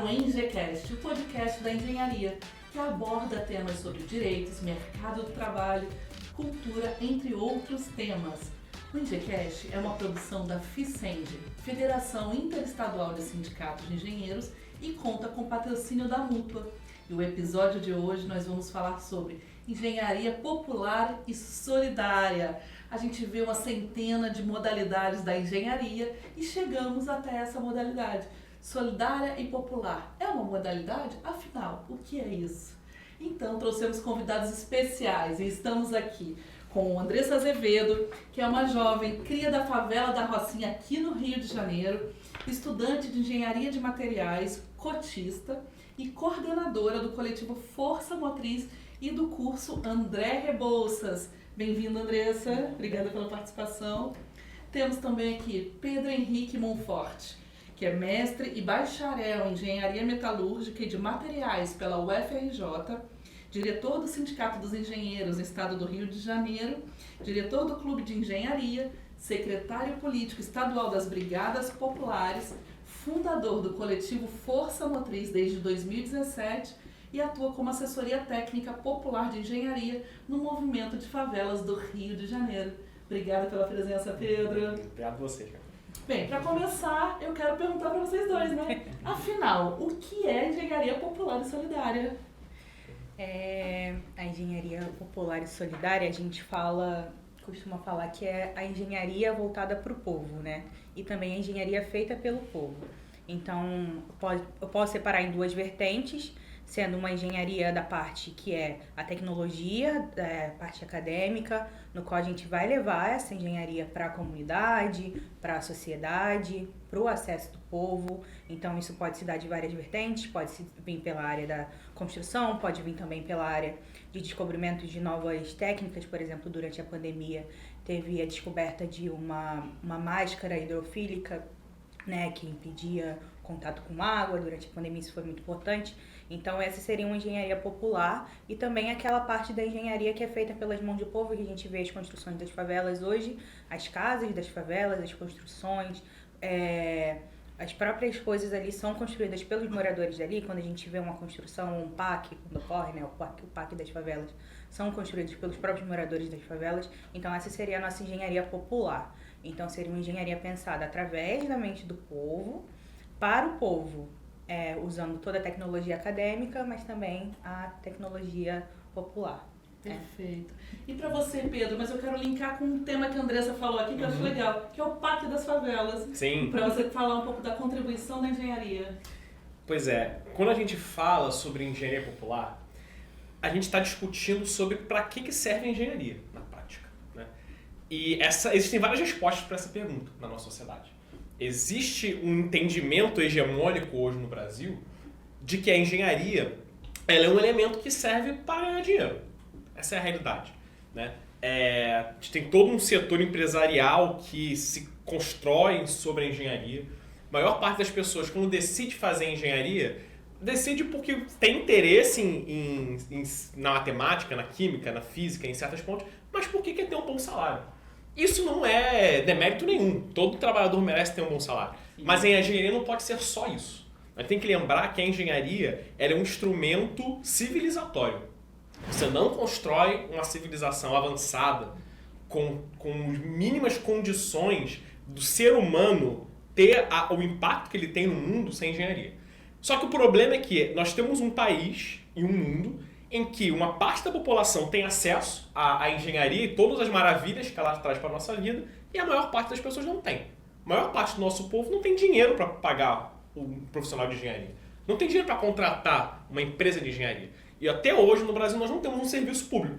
ao ENGECast, o podcast da engenharia, que aborda temas sobre direitos, mercado do trabalho, cultura, entre outros temas. O ENGECast é uma produção da FICENG, Federação Interestadual de Sindicatos de Engenheiros, e conta com patrocínio da Mútua. E o episódio de hoje nós vamos falar sobre engenharia popular e solidária. A gente vê uma centena de modalidades da engenharia e chegamos até essa modalidade. Solidária e popular. É uma modalidade? Afinal, o que é isso? Então, trouxemos convidados especiais e estamos aqui com Andressa Azevedo, que é uma jovem cria da favela da Rocinha aqui no Rio de Janeiro, estudante de engenharia de materiais, cotista e coordenadora do coletivo Força Motriz e do curso André Rebouças. Bem-vindo, Andressa. Obrigada pela participação. Temos também aqui Pedro Henrique Monforte, que é mestre e bacharel em Engenharia Metalúrgica e de Materiais pela UFRJ, diretor do Sindicato dos Engenheiros no Estado do Rio de Janeiro, diretor do Clube de Engenharia, secretário político estadual das Brigadas Populares, fundador do coletivo Força Motriz desde 2017 e atua como assessoria técnica popular de engenharia no movimento de favelas do Rio de Janeiro. Obrigada pela presença, Pedro. Obrigado a você, cara. Bem, para começar, eu quero perguntar para vocês dois, né? Afinal, o que é engenharia popular e solidária? A engenharia popular e solidária, a gente costuma falar que é a engenharia voltada para o povo, né? E também a engenharia feita pelo povo. Então, eu posso separar em duas vertentes, sendo uma engenharia da parte que é a tecnologia, da parte acadêmica, no qual a gente vai levar essa engenharia para a comunidade, para a sociedade, para o acesso do povo. Então isso pode se dar de várias vertentes, pode vir pela área da construção, pode vir também pela área de descobrimento de novas técnicas. Por exemplo, durante a pandemia teve a descoberta de uma máscara hidrofílica, né, que impedia contato com água. Durante a pandemia isso foi muito importante. Então essa seria uma engenharia popular e também aquela parte da engenharia que é feita pelas mãos do povo, que a gente vê as construções das favelas hoje, as casas das favelas, as construções, as próprias coisas ali são construídas pelos moradores dali. Quando a gente vê uma construção, um PAC, quando ocorre, né, o PAC das favelas, são construídos pelos próprios moradores das favelas. Então essa seria a nossa engenharia popular. Então seria uma engenharia pensada através da mente do povo, para o povo, usando toda a tecnologia acadêmica, mas também a tecnologia popular. Perfeito. E para você, Pedro, mas eu quero linkar com um tema que a Andressa falou aqui, que eu acho legal, que é o PAC das favelas. Sim. Para você falar um pouco da contribuição da engenharia. Pois é, quando a gente fala sobre engenharia popular, a gente está discutindo sobre para que serve a engenharia na prática, né? E existem várias respostas para essa pergunta na nossa sociedade. Existe um entendimento hegemônico hoje no Brasil de que a engenharia ela é um elemento que serve para ganhar dinheiro. Essa é a realidade, né? A gente tem todo um setor empresarial que se constrói sobre a engenharia. A maior parte das pessoas, quando decide fazer engenharia, decide porque tem interesse na matemática, na química, na física, em certas pontos, mas porque quer ter um bom salário. Isso não é demérito nenhum. Todo trabalhador merece ter um bom salário. Mas a engenharia não pode ser só isso. A gente tem que lembrar que a engenharia ela é um instrumento civilizatório. Você não constrói uma civilização avançada com mínimas condições do ser humano ter o impacto que ele tem no mundo sem engenharia. Só que o problema é que nós temos um país e um mundo em que uma parte da população tem acesso à engenharia e todas as maravilhas que ela traz para a nossa vida, e a maior parte das pessoas não tem. A maior parte do nosso povo não tem dinheiro para pagar um profissional de engenharia. Não tem dinheiro para contratar uma empresa de engenharia. E até hoje no Brasil nós não temos um serviço público.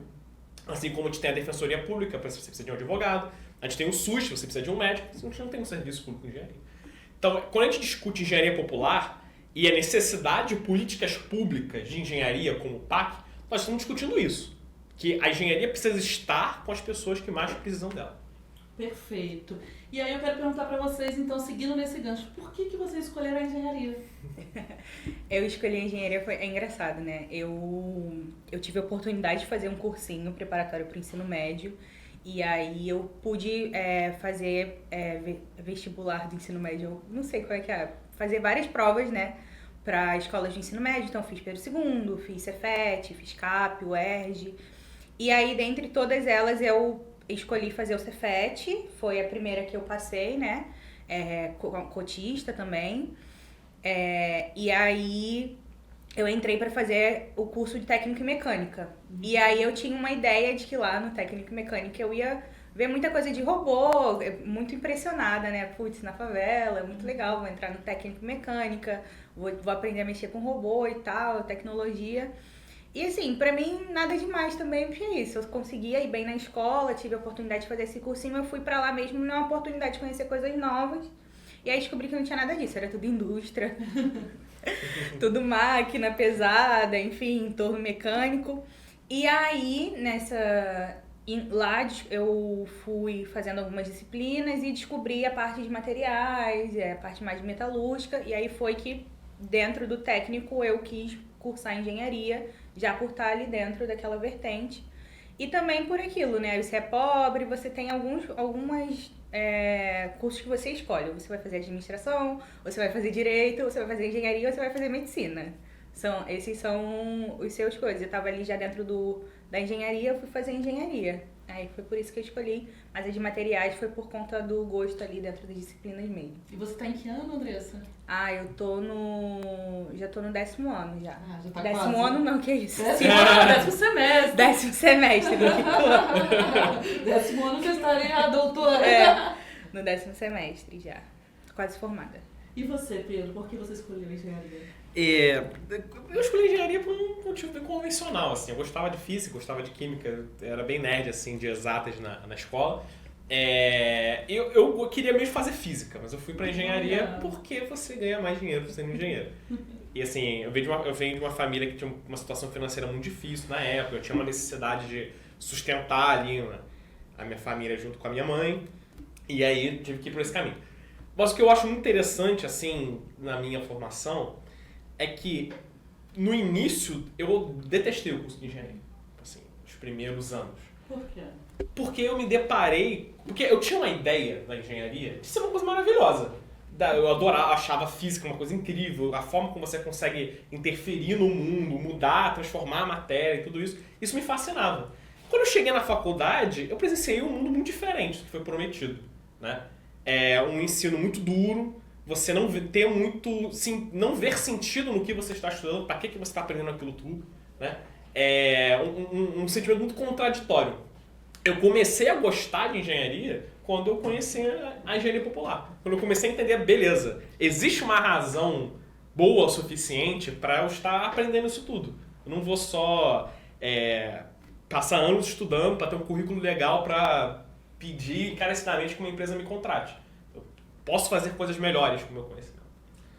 Assim como a gente tem a Defensoria Pública, você precisa de um advogado, a gente tem o SUS, você precisa de um médico, a gente não tem um serviço público de engenharia. Então, quando a gente discute engenharia popular e a necessidade de políticas públicas de engenharia como o PAC, nós estamos discutindo isso, que a engenharia precisa estar com as pessoas que mais precisam dela. Perfeito. E aí eu quero perguntar para vocês, então, seguindo nesse gancho, por que vocês escolheram a engenharia? Eu escolhi a engenharia, é engraçado, né? Eu tive a oportunidade de fazer um cursinho preparatório para o ensino médio, e aí eu pude fazer vestibular do ensino médio, não sei qual é que é, fazer várias provas, né? para escolas de ensino médio, então fiz Pedro II, fiz Cefet, fiz CAP, UERJ. E aí, dentre todas elas, eu escolhi fazer o Cefet, foi a primeira que eu passei, né? Cotista também. E aí eu entrei para fazer o curso de técnico em mecânica. E aí eu tinha uma ideia de que lá no técnico em mecânica eu ia ver muita coisa de robô, muito impressionada, né? Putz, na favela, é muito legal, vou entrar no técnico em mecânica, vou aprender a mexer com robô e tal, tecnologia. E assim, pra mim, nada demais também, porque é isso. Eu conseguia ir bem na escola, tive a oportunidade de fazer esse cursinho, eu fui pra lá mesmo numa oportunidade de conhecer coisas novas. E aí descobri que não tinha nada disso, era tudo indústria, tudo máquina pesada, enfim, torno mecânico. E aí, lá eu fui fazendo algumas disciplinas e descobri a parte de materiais, a parte mais de metalúrgica, e aí foi que dentro do técnico eu quis cursar engenharia, já por estar ali dentro daquela vertente. E também por aquilo, né? Você é pobre, você tem alguns cursos que você escolhe. Você vai fazer administração, você vai fazer direito, você vai fazer engenharia, ou você vai fazer medicina. Esses são os seus coisas. Eu estava ali já dentro da engenharia, eu fui fazer engenharia. Aí foi por isso que eu escolhi, mas a de materiais foi por conta do gosto ali dentro das disciplinas mesmo. E você tá em que ano, Andressa? Eu já tô no 10º ano já. Já tá 10º quase. ano não, que isso? 10º ano, 10º semestre. 10º semestre do que 10º ano já estaria doutora. No 10º semestre já. Quase formada. E você, Pedro, por que você escolheu engenharia? Eu escolhi engenharia por um motivo bem convencional, assim. Eu gostava de física, gostava de química, era bem nerd, assim, de exatas na escola. Eu queria mesmo fazer física, mas eu fui pra engenharia porque você ganha mais dinheiro sendo engenheiro. E assim, eu venho de uma família que tinha uma situação financeira muito difícil na época, eu tinha uma necessidade de sustentar ali a minha família junto com a minha mãe, e aí tive que ir por esse caminho. Mas o que eu acho muito interessante, assim, na minha formação, é que no início eu detestei o curso de engenharia, assim, os primeiros anos. Por quê? Porque eu me deparei... Porque eu tinha uma ideia da engenharia de ser uma coisa maravilhosa. Eu achava a física uma coisa incrível, a forma como você consegue interferir no mundo, mudar, transformar a matéria e tudo isso. Isso me fascinava. Quando eu cheguei na faculdade, eu presenciei um mundo muito diferente do que foi prometido, né? Um ensino muito duro, você não ver sentido no que você está estudando, para que você está aprendendo aquilo tudo, né? Um sentimento muito contraditório. Eu comecei a gostar de engenharia quando eu conheci a engenharia popular. Quando eu comecei a entender, beleza, existe uma razão boa o suficiente para eu estar aprendendo isso tudo. Eu não vou só passar anos estudando para ter um currículo legal para pedir encarecidamente que uma empresa me contrate. Eu posso fazer coisas melhores com o meu conhecimento.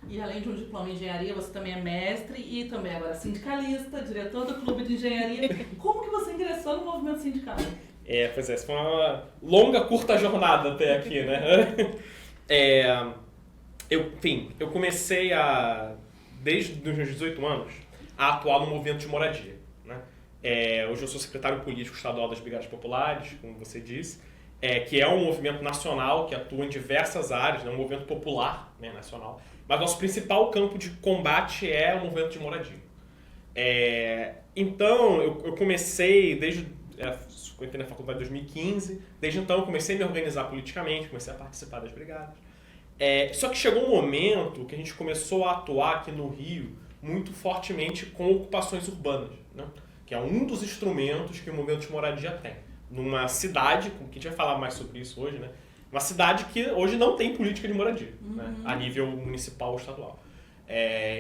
E além de um diploma em engenharia, você também é mestre e também agora sindicalista, diretor do clube de engenharia. Como que você ingressou no movimento sindical? Pois essa foi uma longa, curta jornada até aqui, né? Eu comecei desde os meus 18 anos, a atuar no movimento de moradia, né? Hoje eu sou secretário político estadual das Brigadas Populares, como você disse, que é um movimento nacional que atua em diversas áreas, né? Um movimento popular, né, nacional. Mas nosso principal campo de combate é o movimento de moradia. Então, eu comecei eu entrei na faculdade em 2015, desde então eu comecei a me organizar politicamente, comecei a participar das brigadas. Só que chegou um momento que a gente começou a atuar aqui no Rio muito fortemente com ocupações urbanas, né? Que é um dos instrumentos que o movimento de moradia tem. Numa cidade, que a gente vai falar mais sobre isso hoje, né? Uma cidade que hoje não tem política de moradia, né? A nível municipal ou estadual.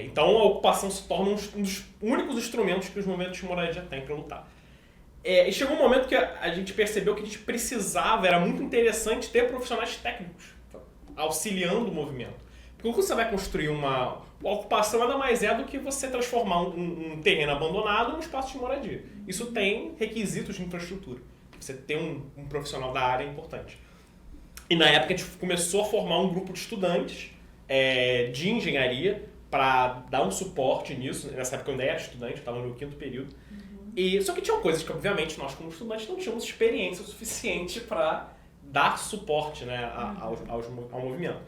Então a ocupação se torna um dos únicos instrumentos que os movimentos de moradia têm para lutar. E chegou um momento que a gente percebeu que a gente precisava, era muito interessante ter profissionais técnicos auxiliando o movimento. Porque quando você vai construir uma ocupação, nada mais do que você transformar um terreno abandonado num espaço de moradia. Isso tem requisitos de infraestrutura. Você ter um profissional da área é importante. E na época a gente começou a formar um grupo de estudantes de engenharia para dar um suporte nisso. Nessa época eu ainda era estudante, eu estava no meu 5º período. Só que tinham coisas que, obviamente, nós como estudantes não tínhamos experiência suficiente para dar suporte, né, ao movimento.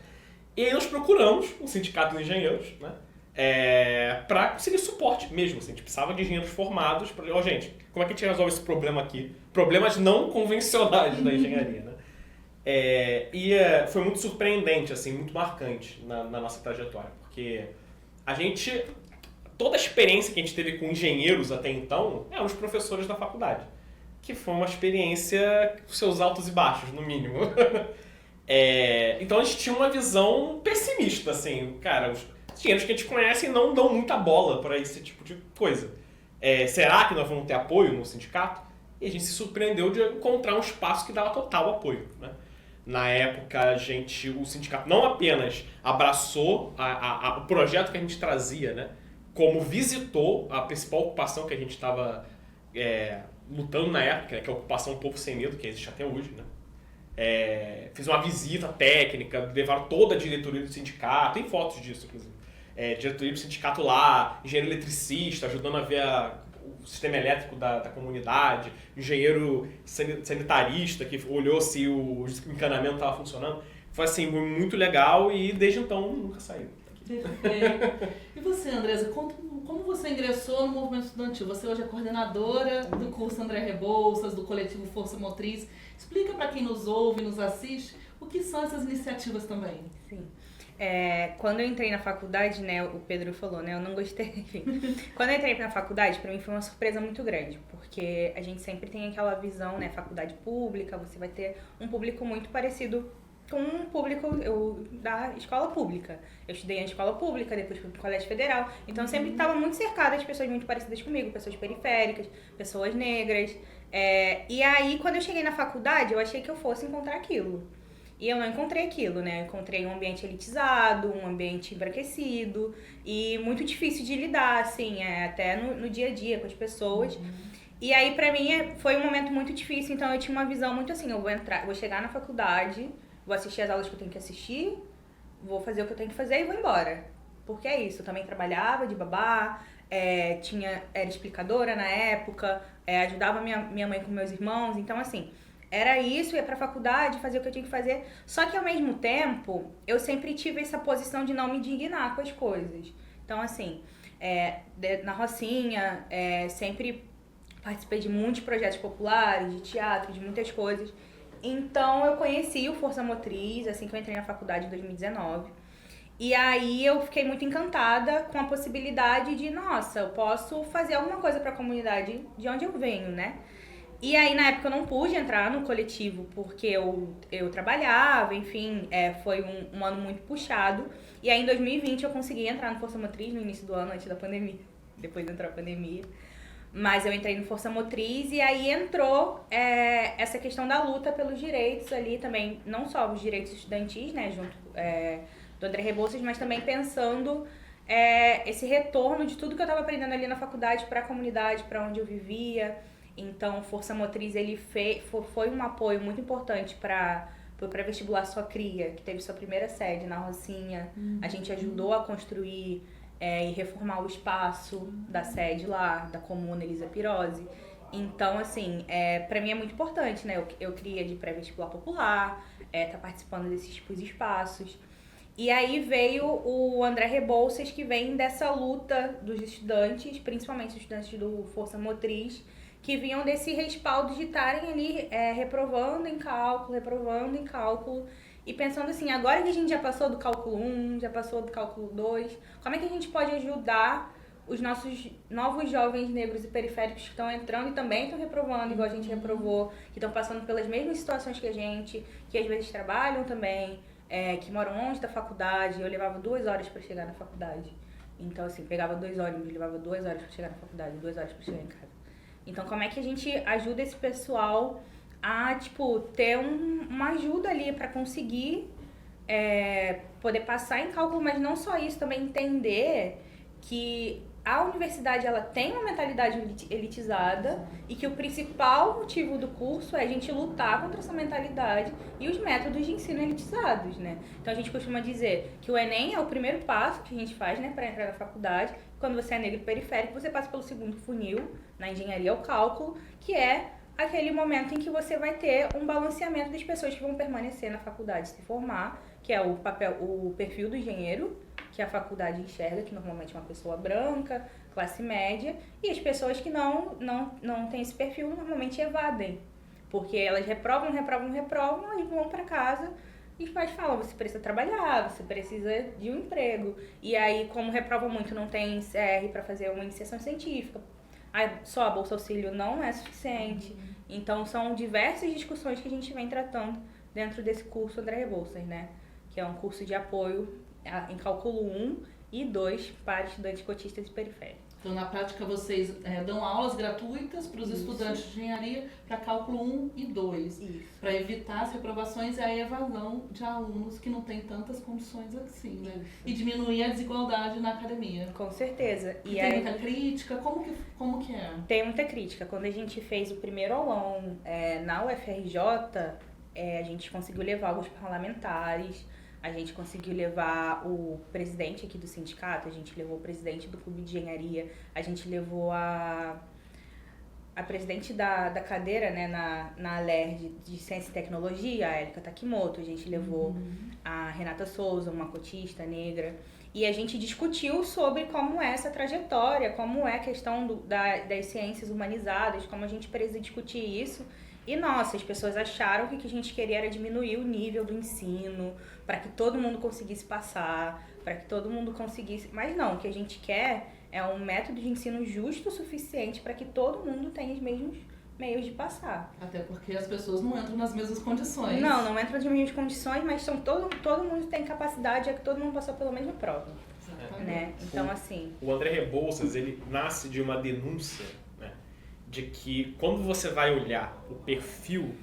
E aí nós procuramos um sindicato de engenheiros, né, para conseguir suporte mesmo. Assim, a gente precisava de engenheiros formados para, gente, como é que a gente resolve esse problema aqui? Problemas não convencionais da engenharia, né? Foi muito surpreendente, assim, muito marcante na nossa trajetória, porque toda a experiência que a gente teve com engenheiros até então eram os professores da faculdade, que foi uma experiência com seus altos e baixos, no mínimo. Então a gente tinha uma visão pessimista, assim, cara, os engenheiros que a gente conhece não dão muita bola para esse tipo de coisa. Será que nós vamos ter apoio no sindicato? E a gente se surpreendeu de encontrar um espaço que dava total apoio, né? Na época, o sindicato não apenas abraçou o projeto que a gente trazia, né? Como visitou a principal ocupação que a gente estava lutando na época, né? Que é a ocupação Povo Sem Medo, que existe até hoje, né? Fiz uma visita técnica, levaram toda a diretoria do sindicato, tem fotos disso, inclusive. Diretoria do sindicato lá, engenheiro eletricista, ajudando a ver o sistema elétrico da comunidade, engenheiro sanitarista que olhou se o encanamento estava funcionando. Foi assim, muito legal e desde então nunca saiu. Perfeito. E você, Andresa, como você ingressou no movimento estudantil? Você hoje é coordenadora do curso André Rebouças, do coletivo Força Motriz. Explica para quem nos ouve, nos assiste, o que são essas iniciativas também. Sim. Quando eu entrei na faculdade, né, o Pedro falou, né, eu não gostei, enfim. Quando eu entrei na faculdade, para mim foi uma surpresa muito grande, porque a gente sempre tem aquela visão, né, faculdade pública, você vai ter um público muito parecido com um público da escola pública. Eu estudei em escola pública, depois fui pro colégio federal, então eu sempre estava muito cercada de pessoas muito parecidas comigo, pessoas periféricas, pessoas negras. E aí, quando eu cheguei na faculdade, eu achei que eu fosse encontrar aquilo. E eu não encontrei aquilo, né? Eu encontrei um ambiente elitizado, um ambiente embranquecido e muito difícil de lidar, assim, até no dia a dia com as pessoas. E aí, pra mim, foi um momento muito difícil, então eu tinha uma visão muito assim, eu vou chegar na faculdade, vou assistir as aulas que eu tenho que assistir, vou fazer o que eu tenho que fazer e vou embora. Porque é isso, eu também trabalhava de babá, era explicadora na época, ajudava minha mãe com meus irmãos, então assim... Era isso, ia pra faculdade, fazer o que eu tinha que fazer. Só que ao mesmo tempo, eu sempre tive essa posição de não me indignar com as coisas. Então, assim, na Rocinha, sempre participei de muitos projetos populares, de teatro, de muitas coisas. Então, eu conheci o Força Motriz, assim que eu entrei na faculdade em 2019. E aí, eu fiquei muito encantada com a possibilidade de, nossa, eu posso fazer alguma coisa pra comunidade de onde eu venho, né? E aí, na época, eu não pude entrar no coletivo porque eu trabalhava, enfim, foi um ano muito puxado. E aí, em 2020, eu consegui entrar no Força Motriz no início do ano, antes da pandemia. Depois entrou a pandemia. Mas eu entrei no Força Motriz e aí entrou essa questão da luta pelos direitos ali também, não só os direitos estudantis, né, junto do André Rebouças, mas também pensando esse retorno de tudo que eu estava aprendendo ali na faculdade para a comunidade, para onde eu vivia. Então, Força Motriz, ele foi um apoio muito importante para o pré-vestibular Só Cria, que teve sua primeira sede na Rocinha. A gente ajudou a construir e reformar o espaço da sede lá, da comuna Elisa Pirozzi. Então, assim, para mim é muito importante, né? Eu queria de pré-vestibular popular, tá participando desses tipos de espaços. E aí veio o André Rebouças, que vem dessa luta dos estudantes, principalmente os estudantes do Força Motriz, que vinham desse respaldo de estarem ali reprovando em cálculo e pensando assim, agora que a gente já passou do cálculo 1, já passou do cálculo 2, como é que a gente pode ajudar os nossos novos jovens negros e periféricos que estão entrando e também estão reprovando, igual a gente reprovou, que estão passando pelas mesmas situações que a gente, que às vezes trabalham também, que moram longe da faculdade. Eu levava 2 horas para chegar na faculdade. Então, assim, pegava 2 ônibus, levava 2 horas para chegar na faculdade, 2 horas para chegar em casa. Então, como é que a gente ajuda esse pessoal a, tipo, ter uma ajuda ali para conseguir poder passar em cálculo, mas não só isso, também entender que a universidade, ela tem uma mentalidade elitizada e que o principal motivo do curso é a gente lutar contra essa mentalidade e os métodos de ensino elitizados, né? Então, a gente costuma dizer que o Enem é o primeiro passo que a gente faz, né, para entrar na faculdade. Quando você é negro e periférico, você passa pelo segundo funil, na engenharia, o cálculo, que é aquele momento em que você vai ter um balanceamento das pessoas que vão permanecer na faculdade, se formar, que é o perfil do engenheiro, que a faculdade enxerga, que normalmente é uma pessoa branca, classe média, e as pessoas que não têm esse perfil normalmente evadem, porque elas reprovam e vão para casa e os pais falam, você precisa trabalhar, você precisa de um emprego. E aí, como reprova muito, não tem CR para fazer uma iniciação científica, só a Bolsa Auxílio não é suficiente. Então, são diversas discussões que a gente vem tratando dentro desse curso André Rebouças, né? Que é um curso de apoio em cálculo 1 e 2 para estudantes cotistas e periféricos. Então, na prática, vocês dão aulas gratuitas para os estudantes de engenharia para cálculo 1 e 2, para evitar as reprovações e a evasão de alunos que não têm tantas condições assim, né? E diminuir a desigualdade na academia. Com certeza. E tem muita crítica? Como que é? Tem muita crítica. Quando a gente fez o primeiro aulão na UFRJ, a gente conseguiu levar alguns parlamentares, a gente conseguiu levar o presidente aqui do sindicato, a gente levou o presidente do clube de engenharia, a gente levou a presidente da cadeira, né, na ALER de Ciência e Tecnologia, a Erika Takimoto, a gente levou a Renata Souza, uma cotista negra, e a gente discutiu sobre como é essa trajetória, como é a questão das ciências humanizadas, como a gente precisa discutir isso. E, nossa, as pessoas acharam que o que a gente queria era diminuir o nível do ensino, para que todo mundo conseguisse passar, para que todo mundo conseguisse... Mas não, o que a gente quer é um método de ensino justo o suficiente para que todo mundo tenha os mesmos meios de passar. Até porque as pessoas não entram nas mesmas condições. Não entram nas mesmas condições, mas todo mundo tem capacidade, é que todo mundo passou pela mesma prova. Né? Então, assim... O André Rebouças, ele nasce de uma denúncia, né, de que quando você vai olhar o perfil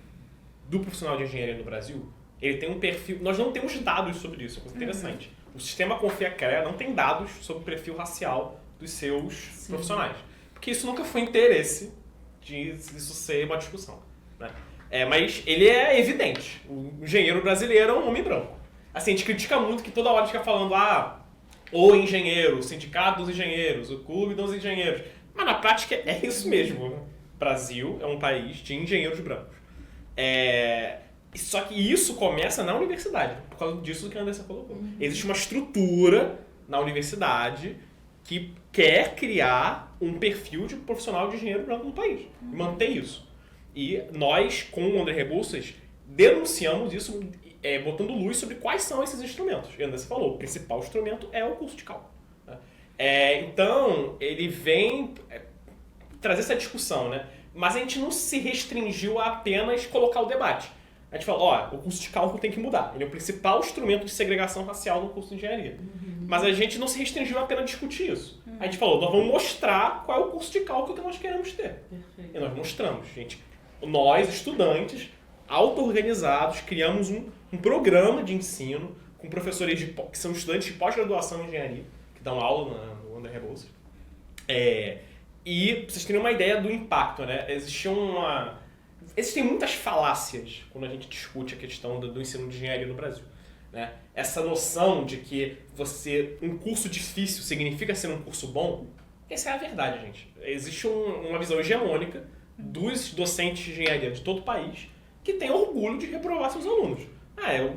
do profissional de engenharia no Brasil, ele tem um perfil... Nós não temos dados sobre isso, é coisa interessante. O sistema Confia-CREA não tem dados sobre o perfil racial dos seus profissionais. Porque isso nunca foi interesse de isso ser uma discussão, né? Mas ele é evidente. O engenheiro brasileiro é um homem branco. Assim, a gente critica muito que toda hora a gente fica falando o engenheiro, o sindicato dos engenheiros, o clube dos engenheiros. Mas na prática é isso mesmo. O Brasil é um país de engenheiros brancos. Só que isso começa na universidade, por causa disso que a Andressa colocou. Existe uma estrutura na universidade que quer criar um perfil de profissional de engenheiro branco no país e manter isso. E nós, com o André Rebouças, denunciamos isso, botando luz sobre quais são esses instrumentos. E a Andressa falou, o principal instrumento é o curso de cálculo. Então, ele vem trazer essa discussão, né? Mas a gente não se restringiu a apenas colocar o debate. A gente falou, o curso de cálculo tem que mudar. Ele é o principal instrumento de segregação racial no curso de engenharia. Mas a gente não se restringiu a apenas discutir isso. A gente falou, nós vamos mostrar qual é o curso de cálculo que nós queremos ter. Perfeito. E nós mostramos, gente. Nós, estudantes, auto-organizados, criamos um programa de ensino com professores que são estudantes de pós-graduação em engenharia, que dão aula no André Rebouças. E pra vocês terem uma ideia do impacto, né? Existem muitas falácias quando a gente discute a questão do ensino de engenharia no Brasil, né? Essa noção de que um curso difícil significa ser um curso bom, essa é a verdade, gente. Existe uma visão hegemônica dos docentes de engenharia de todo o país que tem orgulho de reprovar seus alunos.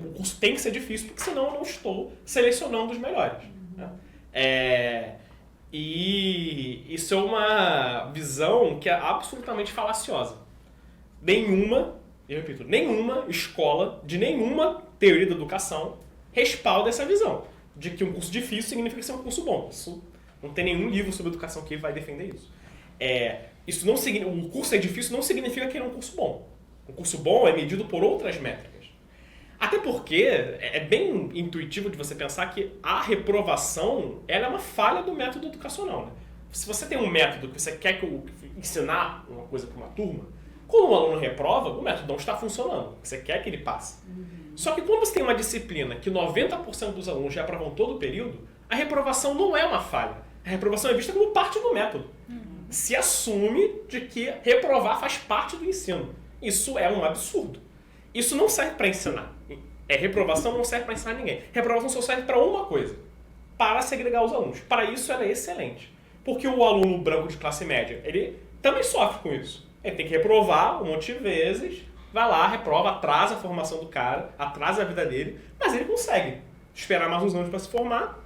O curso tem que ser difícil porque senão eu não estou selecionando os melhores. Né? E isso é uma visão que é absolutamente falaciosa. Nenhuma escola de nenhuma teoria da educação respalda essa visão de que um curso difícil significa ser um curso bom. Isso não tem nenhum livro sobre educação que vai defender isso. O curso é difícil não significa que ele é um curso bom. Um curso bom é medido por outras métricas. Até porque é bem intuitivo de você pensar que a reprovação ela é uma falha do método educacional. Né? Se você tem um método que você quer ensinar uma coisa para uma turma, quando o aluno reprova, o método não está funcionando. Você quer que ele passe. Só que quando você tem uma disciplina que 90% dos alunos já aprovam todo o período, a reprovação não é uma falha. A reprovação é vista como parte do método. Se assume de que reprovar faz parte do ensino. Isso é um absurdo. Isso não serve para ensinar. Reprovação não serve para ensinar ninguém. Reprovação só serve para uma coisa. Para segregar os alunos. Para isso ela é excelente. Porque o aluno branco de classe média, ele também sofre com isso. Ele tem que reprovar um monte de vezes vai lá, reprova, atrasa a formação do cara, atrasa a vida dele, mas ele consegue esperar mais uns anos para se formar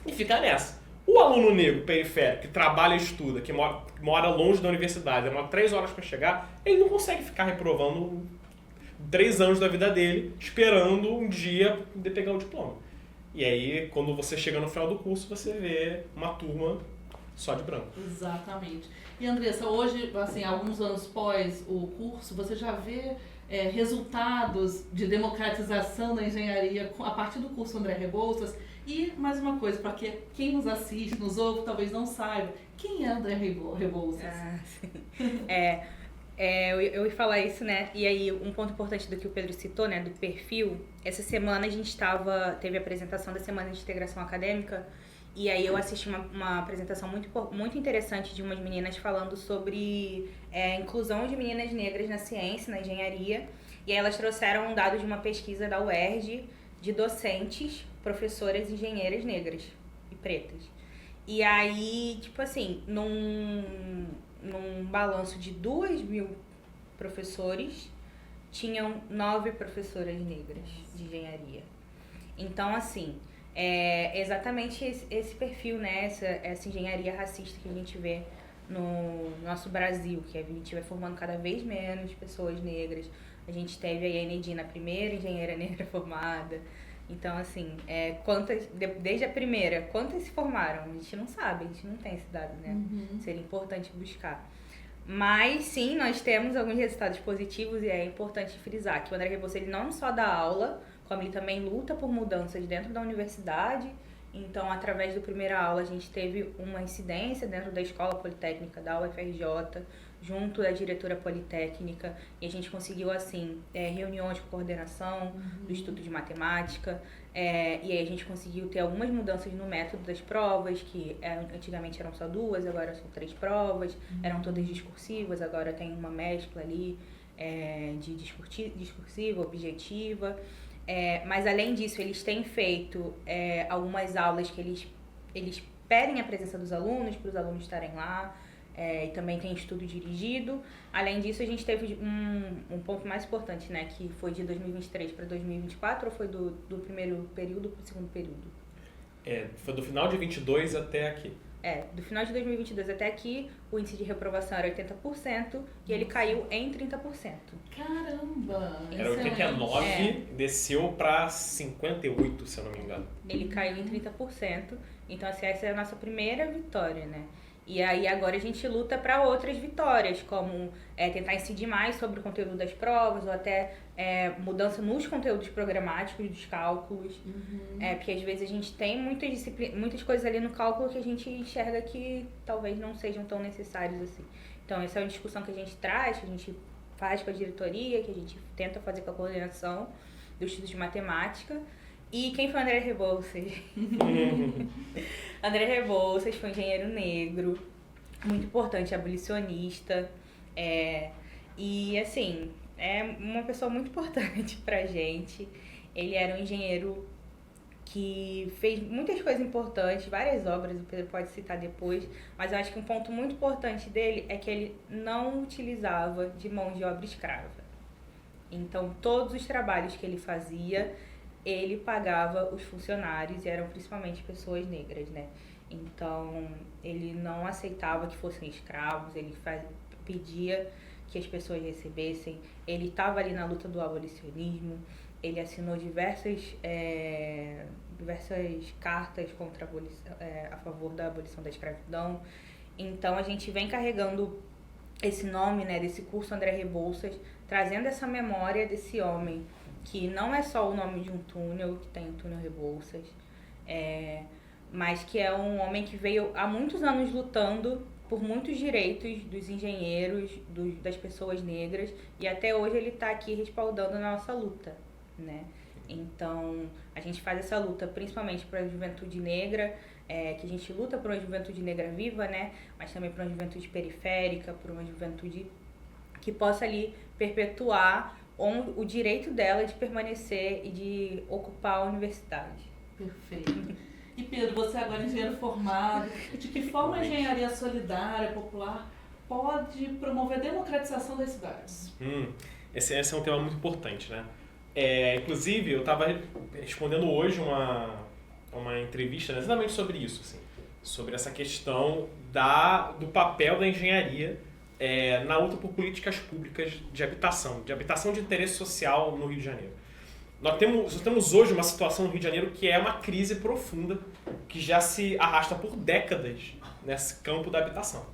e ficar nessa. O aluno negro periférico, que trabalha e estuda, que mora longe da universidade, demora 3 horas para chegar, ele não consegue ficar reprovando 3 anos da vida dele, esperando um dia poder pegar o diploma. E aí, quando você chega no final do curso, você vê uma turma só de branco. Exatamente. E Andressa, hoje, assim, alguns anos pós o curso, você já vê resultados de democratização da engenharia a partir do curso André Rebouças? E mais uma coisa, para quem nos assiste, nos ouve, talvez não saiba, quem é André Rebouças? Sim. Eu ia falar isso, né? E aí, um ponto importante do que o Pedro citou, né? Do perfil. Essa semana a gente teve a apresentação da Semana de Integração Acadêmica. E aí eu assisti uma apresentação muito interessante de umas meninas falando sobre inclusão de meninas negras na ciência, na engenharia. E aí elas trouxeram um dado de uma pesquisa da UERJ de docentes, professoras engenheiras negras e pretas. E aí, tipo assim, num balanço de 2.000 professores, tinham 9 professoras negras de engenharia. Então, assim, é exatamente esse perfil, né? Essa engenharia racista que a gente vê no nosso Brasil, que a gente vai formando cada vez menos pessoas negras. A gente teve aí a Enedina, a primeira engenheira negra formada. Então, assim, desde a primeira, quantas se formaram? A gente não sabe, a gente não tem esse dado, né? Seria importante buscar. Mas, sim, nós temos alguns resultados positivos e é importante frisar que o André Rebouças, ele não só dá aula, como ele também luta por mudanças dentro da universidade. Então, através do Primeira Aula, a gente teve uma incidência dentro da Escola Politécnica da UFRJ, junto da diretora politécnica, e a gente conseguiu, assim, reuniões com coordenação do Instituto de Matemática, e aí a gente conseguiu ter algumas mudanças no método das provas, que antigamente eram só 2, agora são 3 provas, eram todas discursivas, agora tem uma mescla ali de discursiva, objetiva. Mas além disso, eles têm feito algumas aulas que eles pedem a presença dos alunos, para os alunos estarem lá, e também tem estudo dirigido. Além disso, a gente teve um ponto mais importante, né, que foi de 2023 para 2024, ou foi do primeiro período para o segundo período? Foi do final de 22 até aqui. Do final de 2022 até aqui, o índice de reprovação era 80% e ele caiu em 30%. Caramba! Era 89, desceu para 58, se eu não me engano. Ele caiu em 30%, então assim, essa é a nossa primeira vitória, né? E aí agora a gente luta para outras vitórias, como tentar incidir mais sobre o conteúdo das provas, ou até mudança nos conteúdos programáticos dos cálculos. Porque às vezes a gente tem muitas coisas ali no cálculo que a gente enxerga que talvez não sejam tão necessárias assim. Então essa é uma discussão que a gente traz, que a gente faz com a diretoria, que a gente tenta fazer com a coordenação do Instituto de Matemática. E quem foi André Rebouças? André Rebouças foi um engenheiro negro, muito importante, abolicionista, e assim, é uma pessoa muito importante pra gente. Ele era um engenheiro que fez muitas coisas importantes, várias obras, o Pedro pode citar depois, mas eu acho que um ponto muito importante dele é que ele não utilizava de mão de obra escrava. Então, todos os trabalhos que ele fazia, ele pagava os funcionários, e eram principalmente pessoas negras, né? Então, ele não aceitava que fossem escravos, ele pedia que as pessoas recebessem. Ele estava ali na luta do abolicionismo, ele assinou diversas cartas contra a favor da abolição da escravidão. Então, a gente vem carregando esse nome, né, desse curso André Rebouças, trazendo essa memória desse homem, que não é só o nome de um túnel, que tem o túnel Rebouças, mas que é um homem que veio há muitos anos lutando por muitos direitos dos engenheiros, das pessoas negras, e até hoje ele está aqui respaldando a nossa luta, né? Então, a gente faz essa luta principalmente para a juventude negra, que a gente luta por uma juventude negra viva, né? Mas também por uma juventude periférica, por uma juventude que possa ali perpetuar o direito dela de permanecer e de ocupar a universidade. Perfeito. E Pedro, você agora é engenheiro formado, de que forma a engenharia solidária, popular, pode promover a democratização das cidades? Esse é um tema muito importante, né? Inclusive, eu estava respondendo hoje uma entrevista exatamente sobre isso, assim, sobre essa questão do papel da engenharia na luta por políticas públicas de habitação de interesse social no Rio de Janeiro. Nós temos hoje uma situação no Rio de Janeiro que é uma crise profunda, que já se arrasta por décadas nesse campo da habitação.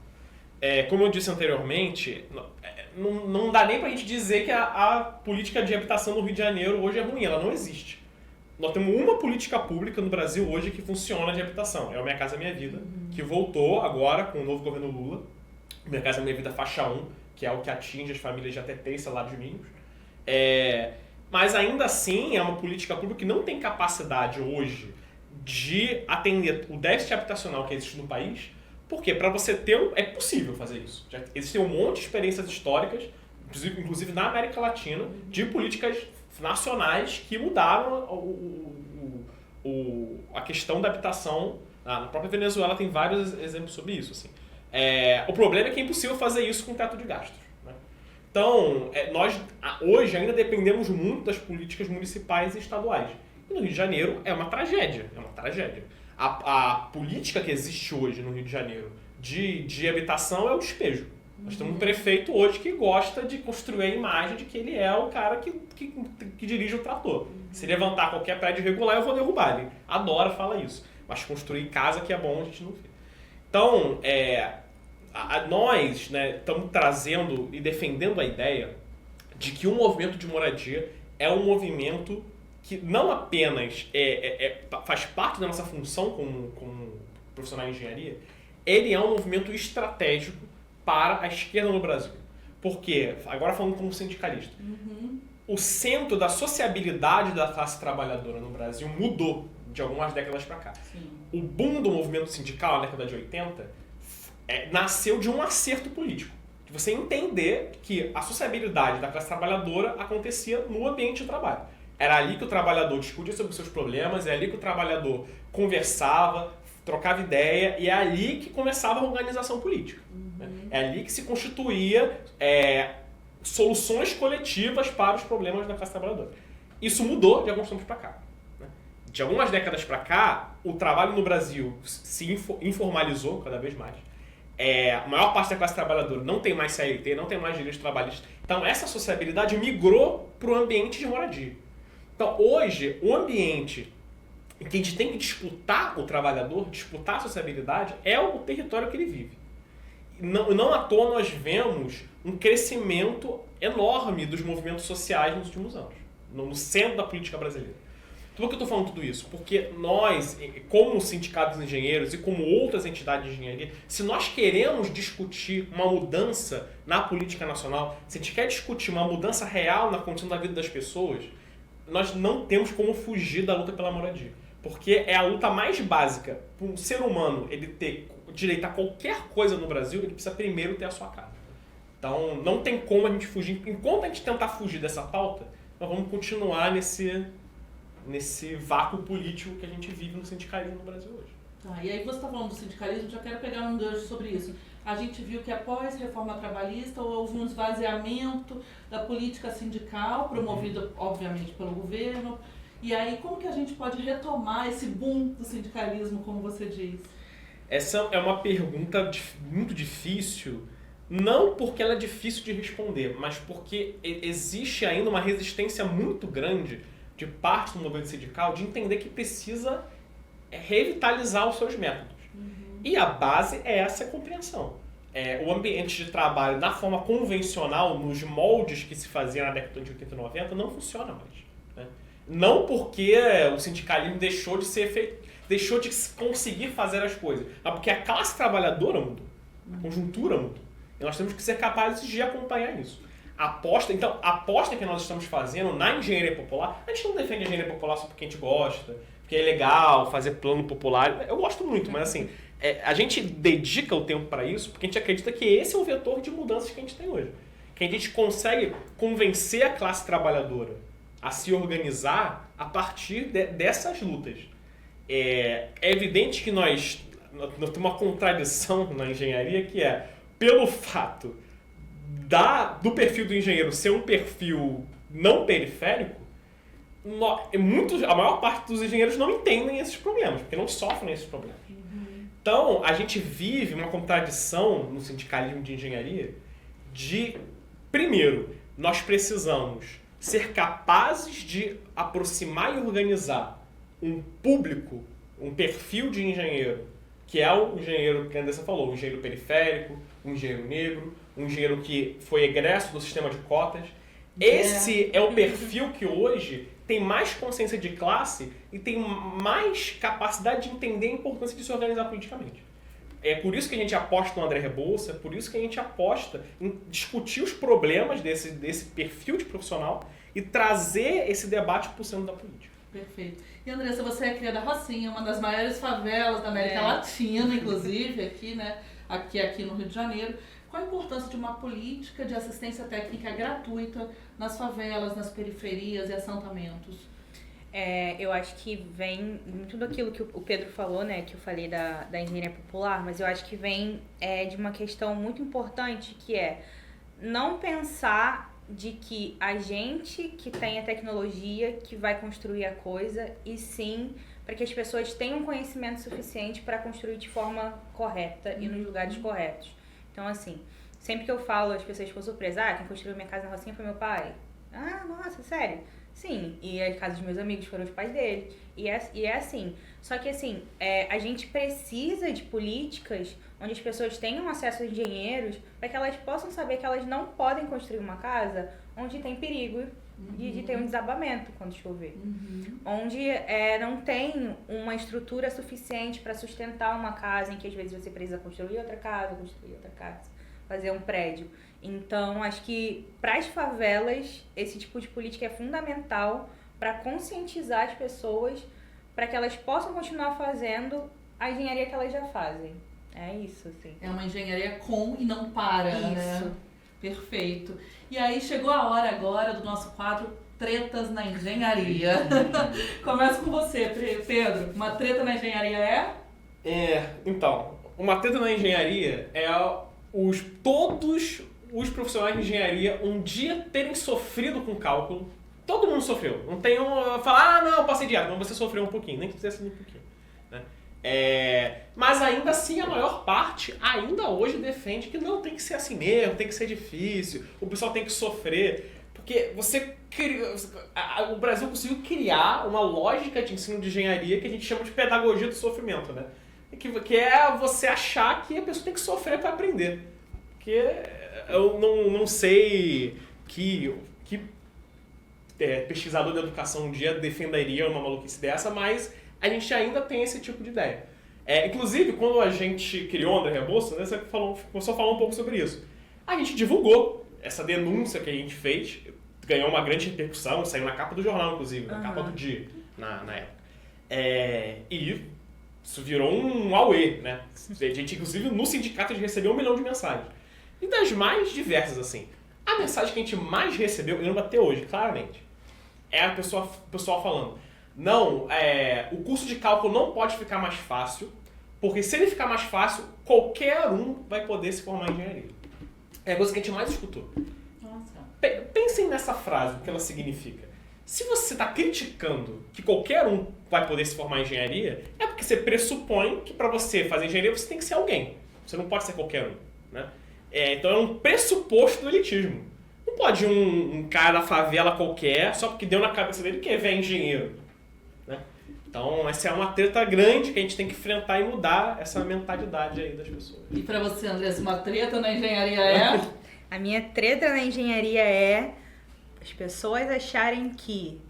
Como eu disse anteriormente, não dá nem pra gente dizer que a política de habitação no Rio de Janeiro hoje é ruim, ela não existe. Nós temos uma política pública no Brasil hoje que funciona de habitação, é o Minha Casa Minha Vida, que voltou agora com o novo governo Lula, Minha Casa Minha Vida faixa 1, que é o que atinge as famílias de até 3 salários mínimos. Mas ainda assim é uma política pública que não tem capacidade hoje de atender o déficit habitacional que existe no país, porque para você ter é possível fazer isso. Já existem um monte de experiências históricas, inclusive na América Latina, de políticas nacionais que mudaram a questão da habitação. Na própria Venezuela tem vários exemplos sobre isso. Assim. O problema é que é impossível fazer isso com teto de gastos. Né? Então, nós hoje ainda dependemos muito das políticas municipais e estaduais. E no Rio de Janeiro é uma tragédia. A política que existe hoje no Rio de Janeiro de habitação é o despejo. Nós temos um prefeito hoje que gosta de construir a imagem de que ele é o cara que dirige o trator. Se levantar qualquer prédio irregular, eu vou derrubar. Ele adora falar isso. Mas construir casa que é bom, a gente não vê. Então, nós estamos trazendo e defendendo a ideia de que o movimento de moradia é um movimento que não apenas faz parte da nossa função como profissional de engenharia, ele é um movimento estratégico para a esquerda no Brasil. Porque, agora falando como sindicalista, o centro da sociabilidade da classe trabalhadora no Brasil mudou de algumas décadas para cá. Sim. O boom do movimento sindical na década de 80 nasceu de um acerto político. De você entender que a sociabilidade da classe trabalhadora acontecia no ambiente de trabalho. Era ali que o trabalhador discutia sobre os seus problemas, é ali que o trabalhador conversava, trocava ideia, e é ali que começava a organização política. Né? É ali que se constituía soluções coletivas para os problemas da classe trabalhadora. Isso mudou de alguns tempos para cá. Né? De algumas décadas para cá, o trabalho no Brasil se informalizou cada vez mais. A maior parte da classe trabalhadora não tem mais CLT, não tem mais direitos trabalhistas. Então, essa sociabilidade migrou para o ambiente de moradia. Então, hoje, o ambiente em que a gente tem que disputar o trabalhador, disputar a sociabilidade, é o território que ele vive. Não à toa nós vemos um crescimento enorme dos movimentos sociais nos últimos anos, no centro da política brasileira. Por que eu estou falando tudo isso? Porque nós, como sindicatos de engenheiros e como outras entidades de engenharia, se nós queremos discutir uma mudança na política nacional, se a gente quer discutir uma mudança real na condição da vida das pessoas, nós não temos como fugir da luta pela moradia. Porque é a luta mais básica. Para um ser humano ele ter direito a qualquer coisa no Brasil, ele precisa primeiro ter a sua casa. Então, não tem como a gente fugir. Enquanto a gente tentar fugir dessa pauta, nós vamos continuar nesse vácuo político que a gente vive no sindicalismo no Brasil hoje. Tá, e aí você está falando do sindicalismo, já quero pegar um gancho sobre isso. A gente viu que após a reforma trabalhista houve um esvaziamento da política sindical, promovida, obviamente, pelo governo. E aí, como que a gente pode retomar esse boom do sindicalismo, como você diz? Essa é uma pergunta muito difícil, não porque ela é difícil de responder, mas porque existe ainda uma resistência muito grande de parte do movimento sindical de entender que precisa revitalizar os seus métodos. E a base é essa compreensão. O ambiente de trabalho, da forma convencional, nos moldes que se fazia na década de 80 e 90, não funciona mais. Né? Não porque o sindicalismo deixou de conseguir fazer as coisas, mas porque a classe trabalhadora mudou, a conjuntura mudou. E nós temos que ser capazes de acompanhar isso. A aposta que nós estamos fazendo na engenharia popular, a gente não defende a engenharia popular só porque a gente gosta, porque é legal fazer plano popular. Eu gosto muito, mas assim, a gente dedica o tempo para isso porque a gente acredita que esse é o vetor de mudanças que a gente tem hoje. Que a gente consegue convencer a classe trabalhadora a se organizar a partir dessas lutas. É evidente que nós temos uma contradição na engenharia que pelo fato do perfil do engenheiro ser um perfil não periférico, a maior parte dos engenheiros não entendem esses problemas, porque não sofrem esses problemas. Então, a gente vive uma contradição no sindicalismo de engenharia de, primeiro, nós precisamos ser capazes de aproximar e organizar um público, um perfil de engenheiro, que é o engenheiro que a Andressa falou, um engenheiro periférico, um engenheiro negro, um engenheiro que foi egresso do sistema de cotas. Esse é o perfil que hoje tem mais consciência de classe e tem mais capacidade de entender a importância de se organizar politicamente. É por isso que a gente aposta no André Rebouça, é por isso que a gente aposta em discutir os problemas desse perfil de profissional e trazer esse debate para o centro da política. Perfeito. E Andressa, você é cria da Rocinha, uma das maiores favelas da América Latina, inclusive, aqui, né? Aqui no Rio de Janeiro. Qual a importância de uma política de assistência técnica gratuita nas favelas, nas periferias e assentamentos? Eu acho que vem muito daquilo que o Pedro falou, né, que eu falei da engenharia popular, mas eu acho que vem de uma questão muito importante, que é não pensar de que a gente que tem a tecnologia que vai construir a coisa, e sim para que as pessoas tenham conhecimento suficiente para construir de forma correta e nos lugares corretos. Então, assim, sempre que eu falo, as pessoas ficam surpresas, quem construiu minha casa na Rocinha foi meu pai. Ah, nossa, sério? Sim, e a casa dos meus amigos foram os pais dele. E é assim. Só que assim, a gente precisa de políticas onde as pessoas tenham acesso a engenheiros para que elas possam saber que elas não podem construir uma casa onde tem perigo de ter um desabamento quando chover. Onde não tem uma estrutura suficiente para sustentar uma casa em que às vezes você precisa construir outra casa, fazer um prédio. Então, acho que para as favelas, esse tipo de política é fundamental para conscientizar as pessoas para que elas possam continuar fazendo a engenharia que elas já fazem. É isso, assim. É uma engenharia com e não para, isso, né? Perfeito. E aí chegou a hora agora do nosso quadro Tretas na Engenharia. Começa com você, Pedro. Uma treta na engenharia Então, uma treta na engenharia é todos os profissionais de engenharia um dia terem sofrido com cálculo. Todo mundo sofreu. Não tem falar, não, passei direto. Não, você sofreu um pouquinho, nem que fizesse um pouquinho. Né? Mas ainda assim, a maior parte ainda hoje defende que não, tem que ser assim mesmo, tem que ser difícil, o pessoal tem que sofrer. Porque o Brasil conseguiu criar uma lógica de ensino de engenharia que a gente chama de pedagogia do sofrimento, né? Que é você achar que a pessoa tem que sofrer para aprender. Porque eu não sei que pesquisador de educação um dia defenderia uma maluquice dessa, mas a gente ainda tem esse tipo de ideia. Inclusive, quando a gente criou o André Rebouça, né, você começou a falar um pouco sobre isso. A gente divulgou essa denúncia que a gente fez, ganhou uma grande repercussão, saiu na capa do jornal, inclusive, na capa do Dia, na época. E isso virou um auê, né? A gente, inclusive, no sindicato, a gente recebeu 1 milhão de mensagens. E das mais diversas, assim. A mensagem que a gente mais recebeu, eu lembro até hoje, claramente, é o pessoal falando: não, o curso de cálculo não pode ficar mais fácil, porque se ele ficar mais fácil, qualquer um vai poder se formar em engenharia. É a coisa que a gente mais escutou. Nossa. Pensem nessa frase, o que ela significa. Se você está criticando que qualquer um vai poder se formar em engenharia, é porque você pressupõe que para você fazer engenharia você tem que ser alguém. Você não pode ser qualquer um. Né? Então é um pressuposto do elitismo. Não pode um cara da favela qualquer, só porque deu na cabeça dele que é engenheiro. Né? Então essa é uma treta grande que a gente tem que enfrentar e mudar essa mentalidade aí das pessoas. E para você, Andressa, uma treta na engenharia A minha treta na engenharia é as pessoas acharem que,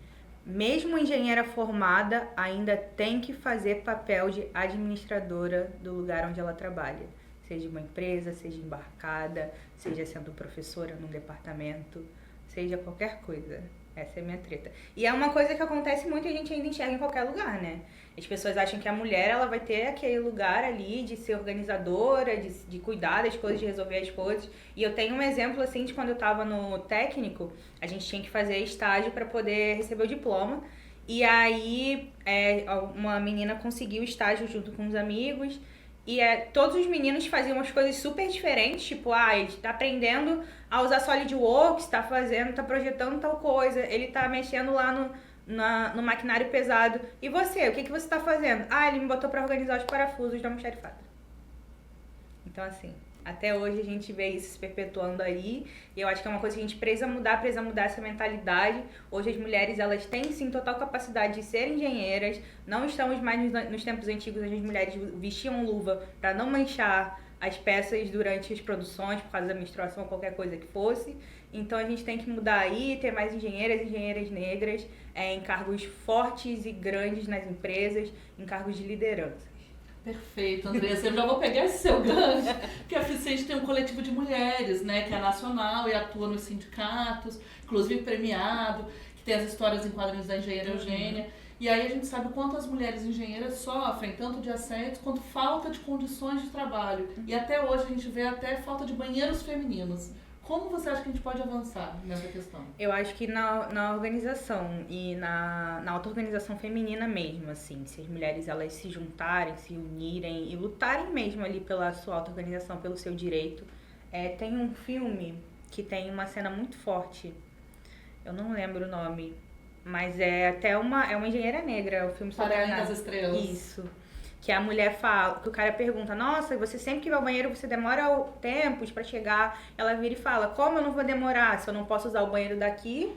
mesmo engenheira formada, ainda tem que fazer papel de administradora do lugar onde ela trabalha. Seja uma empresa, seja embarcada, seja sendo professora num departamento, seja qualquer coisa. Essa é a minha treta. E é uma coisa que acontece muito e a gente ainda enxerga em qualquer lugar, né? As pessoas acham que a mulher ela vai ter aquele lugar ali de ser organizadora, de cuidar das coisas, de resolver as coisas. E eu tenho um exemplo, assim, de quando eu estava no técnico, a gente tinha que fazer estágio para poder receber o diploma. E aí, uma menina conseguiu estágio junto com os amigos E todos os meninos faziam umas coisas super diferentes, tipo, ele tá aprendendo a usar SolidWorks, tá projetando tal coisa, ele tá mexendo lá no maquinário pesado. E você, o que você tá fazendo? Ele me botou pra organizar os parafusos da almoxarifada. Então, assim, até hoje a gente vê isso se perpetuando aí, e eu acho que é uma coisa que a gente precisa mudar essa mentalidade. Hoje as mulheres, elas têm sim total capacidade de ser engenheiras, não estamos mais nos tempos antigos onde as mulheres vestiam luva para não manchar as peças durante as produções, por causa da menstruação ou qualquer coisa que fosse. Então a gente tem que mudar aí, ter mais engenheiras negras em cargos fortes e grandes nas empresas, em cargos de liderança. Perfeito, Andressa. Eu já vou pegar esse seu gancho, porque a Eficiente tem um coletivo de mulheres, né, que é nacional e atua nos sindicatos, inclusive premiado, que tem as histórias em quadrinhos da engenheira Eugênia. E aí a gente sabe o quanto as mulheres engenheiras sofrem, tanto de assédio quanto falta de condições de trabalho. E até hoje a gente vê até falta de banheiros femininos. Como você acha que a gente pode avançar nessa questão? Eu acho que na organização e na auto-organização feminina mesmo, assim, se as mulheres elas se juntarem, se unirem e lutarem mesmo ali pela sua auto-organização, pelo seu direito. Tem um filme que tem uma cena muito forte, eu não lembro o nome, mas é até uma engenheira negra, o filme sobre Além das Estrelas. Isso. Que a mulher fala, que o cara pergunta, nossa, você sempre que vai ao banheiro, você demora tempos pra chegar. Ela vira e fala, como eu não vou demorar se eu não posso usar o banheiro daqui?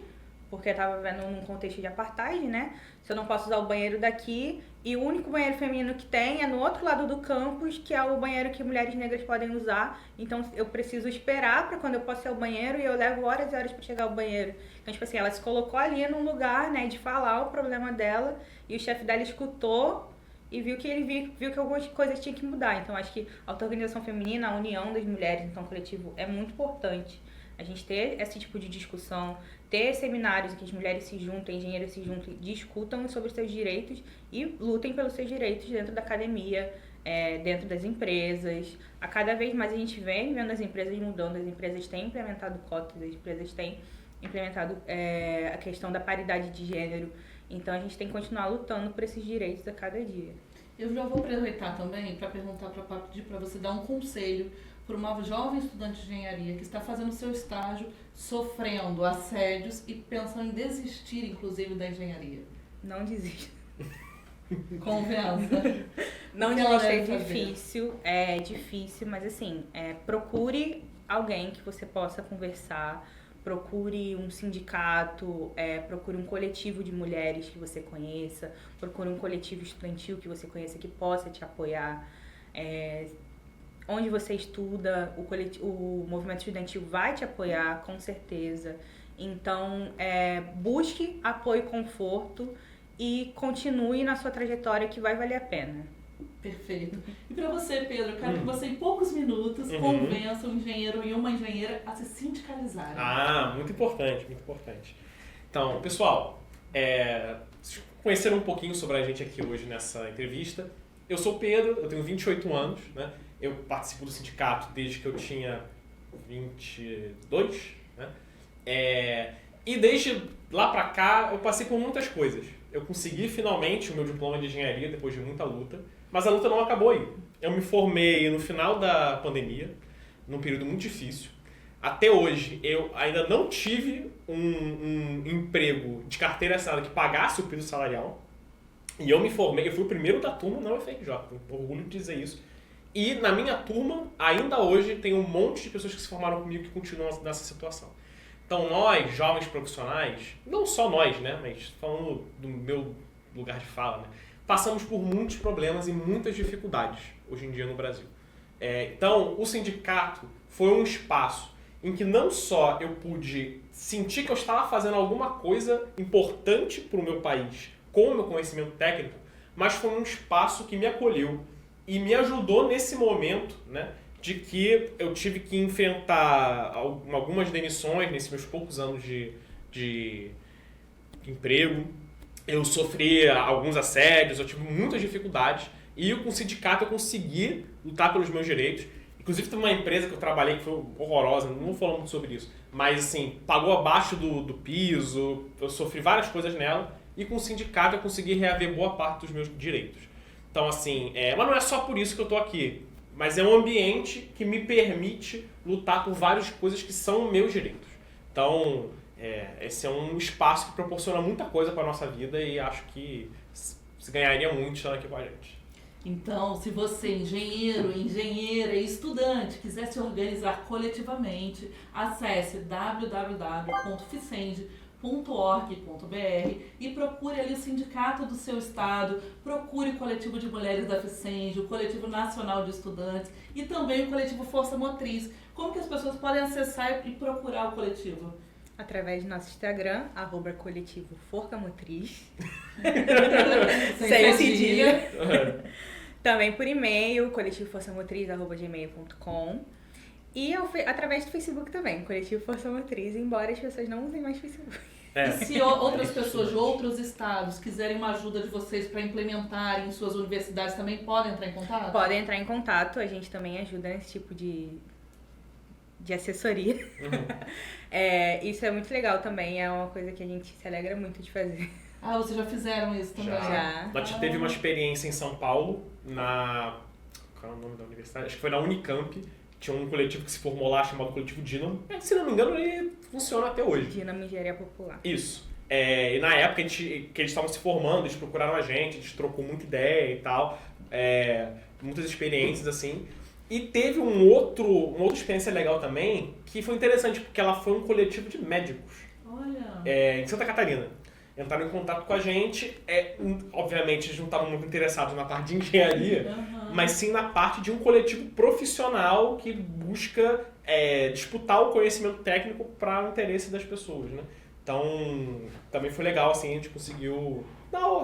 Porque eu tava vendo num contexto de apartheid, né? Se eu não posso usar o banheiro daqui, e o único banheiro feminino que tem é no outro lado do campus, que é o banheiro que mulheres negras podem usar. Então eu preciso esperar pra quando eu posso ir ao banheiro, e eu levo horas e horas pra chegar ao banheiro. Então, tipo assim, ela se colocou ali num lugar, né, de falar o problema dela, e o chefe dela escutou, e viu que algumas coisas tinham que mudar. Então, acho que a auto-organização feminina, a união das mulheres, então, coletivo, é muito importante. A gente ter esse tipo de discussão, ter seminários em que as mulheres se juntam, engenheiras se juntam, discutam sobre os seus direitos e lutem pelos seus direitos dentro da academia, dentro das empresas. A cada vez mais a gente vem vendo as empresas mudando, as empresas têm implementado cotas, as empresas têm implementado a questão da paridade de gênero. Então a gente tem que continuar lutando por esses direitos a cada dia. Eu já vou aproveitar também para pedir para você dar um conselho para uma jovem estudante de engenharia que está fazendo seu estágio, sofrendo assédios e pensando em desistir, inclusive, da engenharia. Não desista. Convença. Não desista, é difícil, mas assim, procure alguém que você possa conversar. Procure um sindicato, procure um coletivo de mulheres que você conheça, procure um coletivo estudantil que você conheça que possa te apoiar. Onde você estuda, o movimento estudantil vai te apoiar, com certeza. Então, busque apoio e conforto e continue na sua trajetória que vai valer a pena. Perfeito. E para você, Pedro, eu quero que você, em poucos minutos, convença um engenheiro e uma engenheira a se sindicalizarem. Muito importante, muito importante. Então, pessoal, vocês conheceram um pouquinho sobre a gente aqui hoje nessa entrevista. Eu sou o Pedro, eu tenho 28 anos, né? Eu participo do sindicato desde que eu tinha 22, né? E desde lá pra cá eu passei por muitas coisas. Eu consegui finalmente o meu diploma de engenharia depois de muita luta, mas a luta não acabou aí. Eu me formei no final da pandemia, num período muito difícil. Até hoje eu ainda não tive um emprego de carteira assinada que pagasse o piso salarial. E eu me formei, eu fui o primeiro da turma na UFRJ, tenho orgulho de dizer isso. E na minha turma, ainda hoje, tem um monte de pessoas que se formaram comigo que continuam nessa situação. Então nós, jovens profissionais, não só nós, né, mas falando do meu lugar de fala, né, passamos por muitos problemas e muitas dificuldades hoje em dia no Brasil. Então o sindicato foi um espaço em que não só eu pude sentir que eu estava fazendo alguma coisa importante para o meu país com o meu conhecimento técnico, mas foi um espaço que me acolheu e me ajudou nesse momento, né, de que eu tive que enfrentar algumas demissões nesses meus poucos anos de emprego. Eu sofri alguns assédios, eu tive muitas dificuldades e com o sindicato eu consegui lutar pelos meus direitos. Inclusive teve uma empresa que eu trabalhei que foi horrorosa, não vou falar muito sobre isso, mas assim, pagou abaixo do piso, eu sofri várias coisas nela e com o sindicato eu consegui reaver boa parte dos meus direitos. Então, assim, mas não é só por isso que eu tô aqui. Mas é um ambiente que me permite lutar por várias coisas que são meus direitos. Então, esse é um espaço que proporciona muita coisa para nossa vida e acho que se ganharia muito estando aqui com a gente. Então, se você, engenheiro, engenheira e estudante, quiser se organizar coletivamente, acesse www.ficenge.org.br e procure ali o sindicato do seu estado, procure o coletivo de mulheres da Ficenge, o coletivo nacional de estudantes e também o coletivo Força Motriz. Como que as pessoas podem acessar e procurar o coletivo? Através do nosso Instagram, @coletivo Forca Motriz. Sem cedilha. Também por e-mail, coletivoforçamotriz@gmail.com. E através do Facebook também, Coletivo Força Motriz, embora as pessoas não usem mais Facebook. E se outras pessoas de outros estados quiserem uma ajuda de vocês para implementarem em suas universidades, também podem entrar em contato? Podem entrar em contato, a gente também ajuda nesse tipo de assessoria. Isso é muito legal também, é uma coisa que a gente se alegra muito de fazer. Ah, vocês já fizeram isso também? Já. A gente teve uma experiência em São Paulo, qual é o nome da universidade? Acho que foi na Unicamp. Tinha um coletivo que se formou lá, chamado Coletivo Dínamo. Se não me engano, ele funciona até hoje. Dínamo Engenharia Popular. Isso. E na época que eles estavam se formando, eles procuraram a gente trocou muita ideia e tal. Muitas experiências, assim. E teve uma outra experiência legal também, que foi interessante, porque ela foi um coletivo de médicos. Olha! Em Santa Catarina. Entraram em contato com a gente. Obviamente, eles não estavam muito interessados na parte de engenharia, mas sim na parte de um coletivo profissional que busca disputar o conhecimento técnico para o interesse das pessoas, né? Então, também foi legal, assim, a gente conseguiu...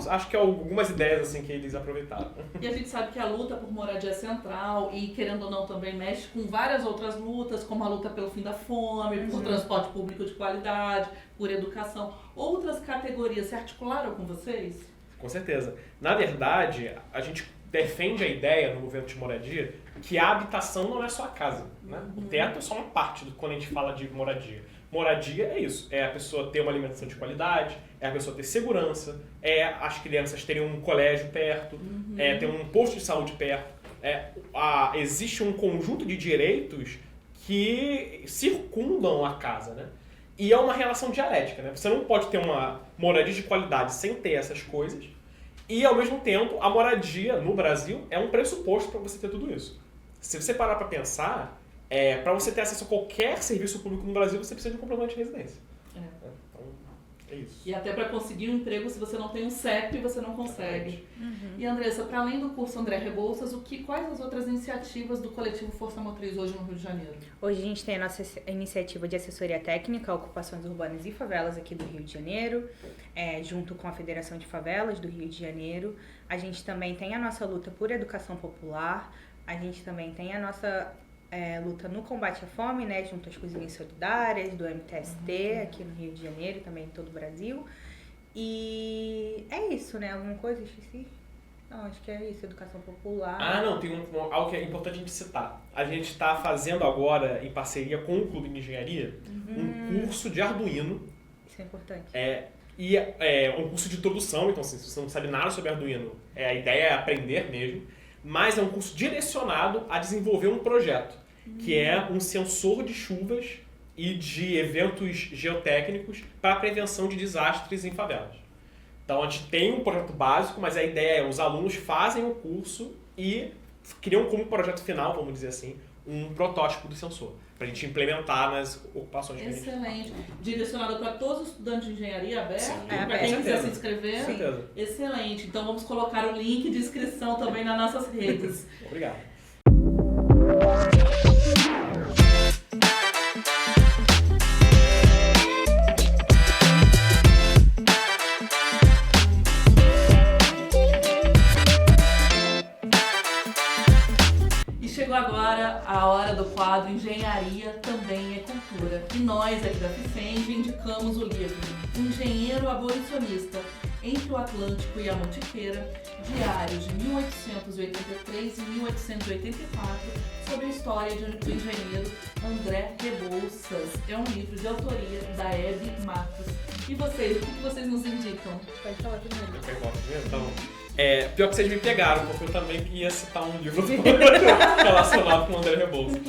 acho que algumas ideias assim que eles aproveitaram. E a gente sabe que a luta por moradia é central e, querendo ou não, também mexe com várias outras lutas, como a luta pelo fim da fome, por transporte público de qualidade, por educação. Outras categorias se articularam com vocês? Com certeza. Na verdade, a gente defende a ideia no movimento de moradia que a habitação não é só a casa, né? O teto é só uma parte quando a gente fala de moradia. Moradia é isso, é a pessoa ter uma alimentação de qualidade, é a pessoa ter segurança, é as crianças terem um colégio perto, é ter um posto de saúde perto. Existe um conjunto de direitos que circundam a casa, né? E é uma relação dialética, né? Você não pode ter uma moradia de qualidade sem ter essas coisas e, ao mesmo tempo, a moradia no Brasil é um pressuposto para você ter tudo isso. Se você parar para pensar... para você ter acesso a qualquer serviço público no Brasil, você precisa de um comprovante de residência. Então, é isso. E até para conseguir um emprego, se você não tem um CEP, você não consegue. E Andressa, para além do curso André Rebouças, quais as outras iniciativas do coletivo Força Motriz hoje no Rio de Janeiro? Hoje a gente tem a nossa iniciativa de assessoria técnica a ocupações urbanas e favelas aqui do Rio de Janeiro, junto com a Federação de Favelas do Rio de Janeiro. A gente também tem a nossa luta por educação popular, a gente também tem a nossa... luta no combate à fome, né, junto às cozinhas solidárias do MTST aqui no Rio de Janeiro e também em todo o Brasil. E é isso, né? Alguma coisa eu esqueci? Não, acho que é isso, educação popular. Não, tem algo que é importante a gente citar. A gente está fazendo agora, em parceria com o Clube de Engenharia, um curso de Arduino. Isso é importante. E é um curso de introdução, então assim, se você não sabe nada sobre Arduino, a ideia é aprender mesmo, mas é um curso direcionado a desenvolver um projeto, que é um sensor de chuvas e de eventos geotécnicos para a prevenção de desastres em favelas. Então a gente tem um projeto básico, mas a ideia é os alunos fazem o curso e criam como projeto final, vamos dizer assim, um protótipo do sensor, para a gente implementar nas ocupações que a gente Excelente. Direcionado para todos os estudantes de engenharia, aberto? Para aberto. quem quiser se inscrever? Com certeza. Excelente. Então vamos colocar o link de inscrição também nas nossas redes. Obrigado. Chegou agora a hora do quadro Engenharia Também é Cultura. E nós, aqui da Ficenge, indicamos o livro Engenheiro Abolicionista, Entre o Atlântico e a Mantiqueira, diários de 1883 e 1884, sobre a história do engenheiro André Rebouças. É um livro de autoria da Hebe Matos. E vocês, o que vocês nos indicam? Pode falar primeiro. Então, pior que vocês me pegaram, porque eu também ia citar um livro relacionado com o André Rebouças.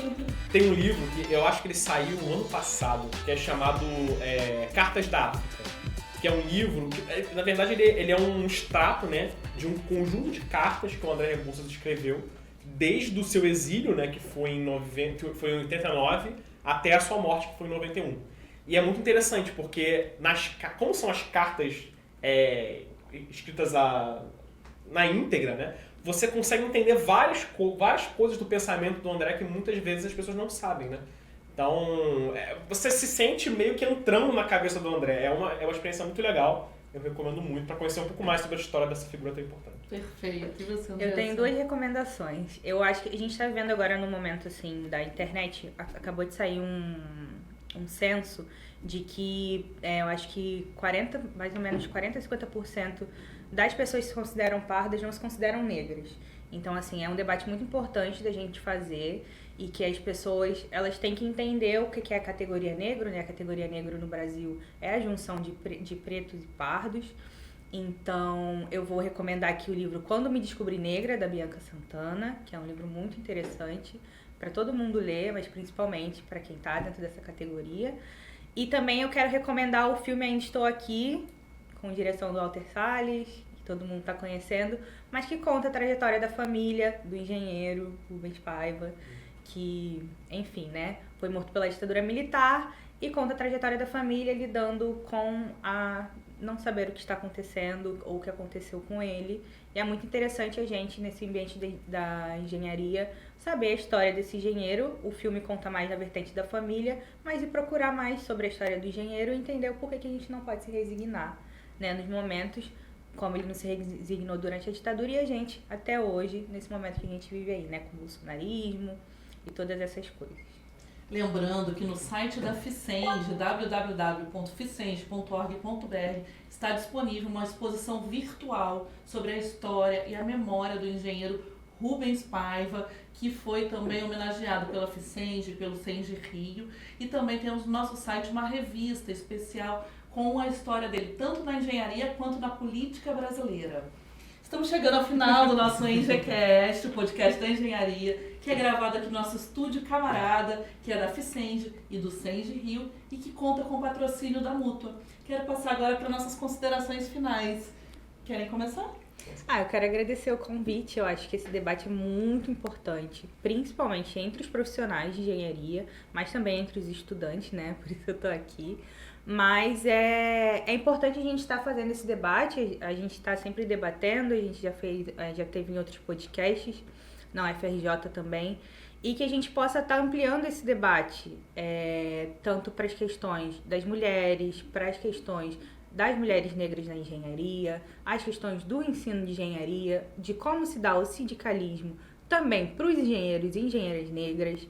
Tem um livro que eu acho que ele saiu no ano passado, que é chamado Cartas da África. Que é um livro que, na verdade, ele é um extrato, né, de um conjunto de cartas que o André Rebouças escreveu desde o seu exílio, né, que foi em 89, até a sua morte, que foi em 91. E é muito interessante, porque como são as cartas escritas na íntegra, né, você consegue entender várias coisas do pensamento do André que muitas vezes as pessoas não sabem, né? Então, você se sente meio que entrando na cabeça do André. É uma experiência muito legal. Eu recomendo muito para conhecer um pouco mais sobre a história dessa figura tão importante. Perfeito. E você, André? Eu tenho 2 recomendações. Eu acho que a gente está vivendo agora no momento assim da internet. Acabou de sair um censo de que eu acho que mais ou menos 40% a 50% das pessoas que se consideram pardas não se consideram negras. Então, assim, é um debate muito importante da gente fazer e que as pessoas, elas têm que entender o que é a categoria negro, né? A categoria negro no Brasil é a junção de pretos e pardos. Então, eu vou recomendar aqui o livro Quando Me Descobri Negra, da Bianca Santana, que é um livro muito interessante para todo mundo ler, mas principalmente para quem está dentro dessa categoria. E também eu quero recomendar o filme Ainda Estou Aqui, com direção do Walter Salles, que todo mundo está conhecendo, mas que conta a trajetória da família, do engenheiro Rubens Paiva, que, enfim, né, foi morto pela ditadura militar, e conta a trajetória da família lidando com a não saber o que está acontecendo ou o que aconteceu com ele. E é muito interessante a gente, nesse ambiente da engenharia, saber a história desse engenheiro. O filme conta mais da vertente da família, mas ir procurar mais sobre a história do engenheiro e entender o porquê que a gente não pode se resignar, né, nos momentos, como ele não se resignou durante a ditadura, e a gente, até hoje, nesse momento que a gente vive aí, né, com o bolsonarismo e todas essas coisas. Lembrando que no site da Ficenge, www.ficenge.org.br, está disponível uma exposição virtual sobre a história e a memória do engenheiro Rubens Paiva, que foi também homenageado pela Ficenge, pelo Senge Rio, e também temos no nosso site uma revista especial com a história dele, tanto na engenharia quanto na política brasileira. Estamos chegando ao final do nosso EngeCast, o podcast da engenharia, que é gravado aqui no nosso estúdio camarada, que é da Ficenge e do Senge Rio, e que conta com o patrocínio da Mútua. Quero passar agora para nossas considerações finais. Querem começar? Eu quero agradecer o convite. Eu acho que esse debate é muito importante, principalmente entre os profissionais de engenharia, mas também entre os estudantes, né? Por isso eu estou aqui. Mas é importante a gente estar fazendo esse debate, a gente está sempre debatendo, a gente já teve em outros podcasts, na UFRJ também, e que a gente possa estar ampliando esse debate, tanto para as questões das mulheres, para as questões das mulheres negras na engenharia, as questões do ensino de engenharia, de como se dá o sindicalismo também para os engenheiros e engenheiras negras.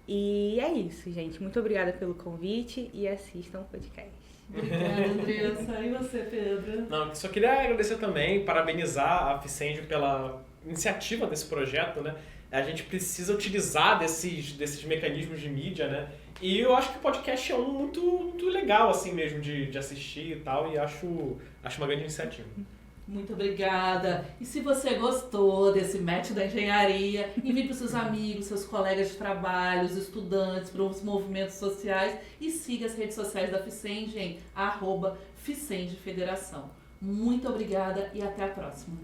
E é isso, gente. Muito obrigada pelo convite e assistam o podcast. Obrigada, Andressa. E você, Pedro? Não, só queria agradecer também, parabenizar a Ficenge pela iniciativa desse projeto, né? A gente precisa utilizar desses mecanismos de mídia, né? E eu acho que o podcast é muito, muito legal, assim mesmo, de assistir e tal, e acho uma grande iniciativa. Muito obrigada. E se você gostou desse match da engenharia, envie para os seus amigos, seus colegas de trabalho, os estudantes, para os movimentos sociais e siga as redes sociais da Ficenge em @FicengeFederação. Muito obrigada e até a próxima.